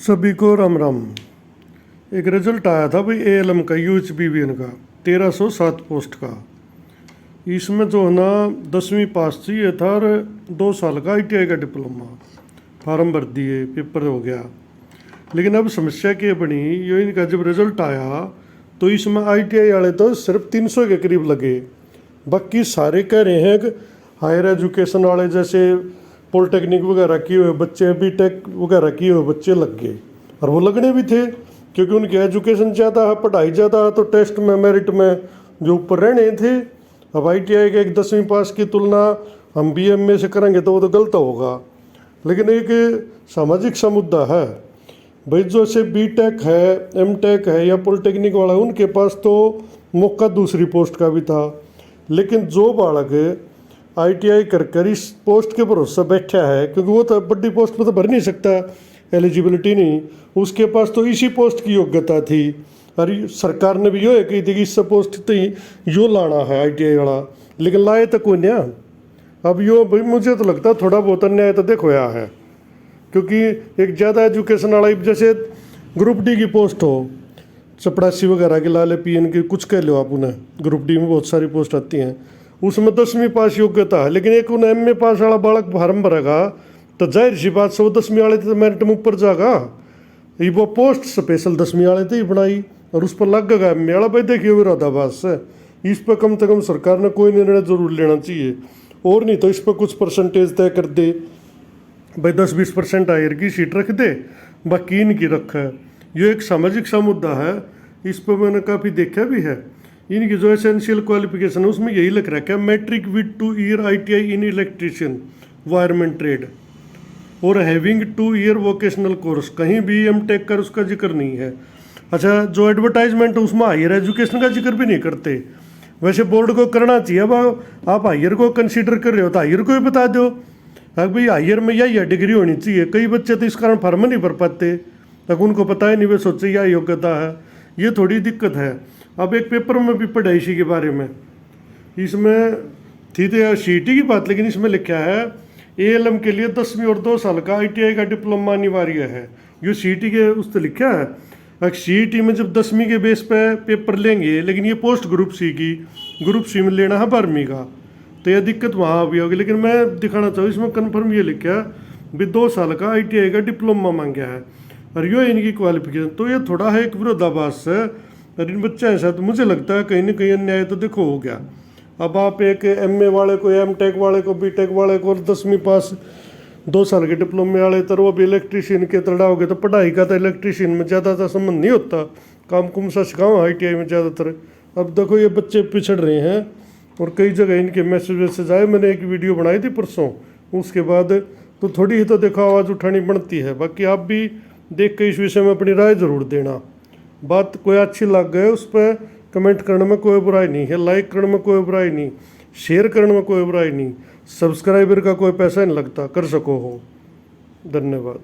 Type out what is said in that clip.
सभी को राम राम। एक रिजल्ट आया था भाई एएलएम का यूएचबीवीएन का 1307 पोस्ट का। इसमें जो है ना 10वीं पास चाहिए था और 2 साल का आईटीआई का डिप्लोमा। फार्म भर दिए, पेपर हो गया। लेकिन अब समस्या क्या बनी, ये इनका जब रिजल्ट आया तो इसमें आईटीआई वाले तो सिर्फ 300 के करीब लगे। बाकी सारे कह रहे हैं कि हायर एजुकेशन वाले जैसे पॉलिटेक्निक वगैरह किए हुए बच्चे, बीटेक वगैरह किए हुए बच्चे लग गए। और वो लगने भी थे क्योंकि उनकी एजुकेशन ज़्यादा है, पढ़ाई ज़्यादा है, तो टेस्ट में मेरिट में जो ऊपर रहने थे। अब आईटीआई के एक 10वीं पास की तुलना हम बीएमए से करेंगे तो वो तो गलत होगा। लेकिन एक सामाजिक सा मुद्दा है भाई, जो से बीटेक है, एमटेक है या पॉलिटेक्निक वाला, उनके पास तो मौका दूसरी पोस्ट का भी था। लेकिन जो बालक आईटीआई कर इस पोस्ट के भरोसे बैठा है, क्योंकि वो तो बड़ी पोस्ट में तो भर नहीं सकता, एलिजिबिलिटी नहीं, उसके पास तो इसी पोस्ट की योग्यता थी। और सरकार ने भी यो है कही थी कि इस पोस्ट तो ही यो लाना है आईटीआई वाला, लेकिन लाए तो कोई नहीं। अब यो भाई मुझे तो लगता है थोड़ा बहुत अन्याय तो देखो या है, क्योंकि एक ज़्यादा एजुकेशन वाला जैसे ग्रुप डी की पोस्ट हो, चपड़ासी वगैरह के लाले पीएन की कुछ कह लो आप उन्हें, ग्रुप डी में बहुत सारी पोस्ट आती हैं, उसमें 10वीं पास योग्यता है। लेकिन एक उन्हें एमए पास वाला बालक फार्म भरेगा तो जाहिर सी बात से वो 10वीं वाले तो मेरिट में ऊपर जाएगा। ये वो पोस्ट स्पेशल 10वीं वाले तो ही बनाई और उस पर लग गया एमए वाला। भाई देखिए विरोधाभास है, इस पर कम से कम सरकार ने कोई निर्णय जरूर लेना चाहिए, और नहीं तो इस पर कुछ परसेंटेज तय कर दे भाई, 10-20% हायर की सीट रख दे, बाकी इनकी रखे। ये एक सामाजिक सा मुद्दा है, इस पर मैंने काफ़ी देखा भी है। इनकी जो एसेंशियल क्वालिफिकेशन है उसमें यही लिख रखा है, matric with 2 year ITI in electrician wireman trade और हैविंग 2 ईयर वोकेशनल कोर्स। कहीं भी एमटेक कर उसका जिक्र नहीं है। अच्छा, जो एडवर्टाइजमेंट है उसमें हायर एजुकेशन का जिक्र भी नहीं करते। वैसे बोर्ड को करना चाहिए। अब आप हायर को कंसीडर कर रहे हो तो हायर को ही बता दो, अब भाई हायर में यह डिग्री होनी चाहिए। कई बच्चे तो इस कारण फॉर्म नहीं भर पाते, तक उनको पता ही नहीं, वे सोचे यह योग्यता है। ये थोड़ी दिक्कत है। अब एक पेपर में भी पढ़ा इसी के बारे में, इसमें थी तो सीईटी की बात, लेकिन इसमें लिखा है एएलएम के लिए 10वीं और 2 साल का आईटीआई का डिप्लोमा अनिवार्य है। जो सीईटी के उस पर लिखा है, अब सीईटी में जब 10वीं के बेस पे पेपर लेंगे, लेकिन ये पोस्ट ग्रुप सी की, ग्रुप सी में लेना है 12वीं का, तो यह दिक्कत वहाँ भी होगी। लेकिन मैं दिखाना चाहूँ इसमें कन्फर्म ये लिखा है भी 2 साल का आईटीआई का डिप्लोमा मांगा है और यो इनकी क्वालिफिकेशन। तो ये थोड़ा है एक विरोधाभास है। और इन बच्चे ऐसा तो मुझे लगता है कहीं ना कहीं अन्याय तो देखो हो गया। अब आप एक एमए वाले को, एमटेक वाले को, बीटेक वाले को 10वीं पास 2 साल के डिप्लोमे वाले तर वो भी इलेक्ट्रीशियन के तड़ाओगे, तो पढ़ाई का तो इलेक्ट्रीशियन में ज़्यादा संबंध नहीं होता, काम कुम सा सिखाओ आईटीआई में ज़्यादातर। अब देखो ये बच्चे पिछड़ रहे हैं और कई जगह इनके मैसेज आए। मैंने एक वीडियो बनाई थी परसों, उसके बाद तो थोड़ी ही तो देखो आवाज़ उठानी पड़ती है। बाकी आप भी देख के इस विषय में अपनी राय ज़रूर देना। बात कोई अच्छी लग गए उस पर कमेंट करने में कोई बुराई नहीं है, लाइक करने में कोई बुराई नहीं, शेयर करने में कोई बुराई नहीं, सब्सक्राइबर का कोई पैसा नहीं लगता, कर सको हो। धन्यवाद।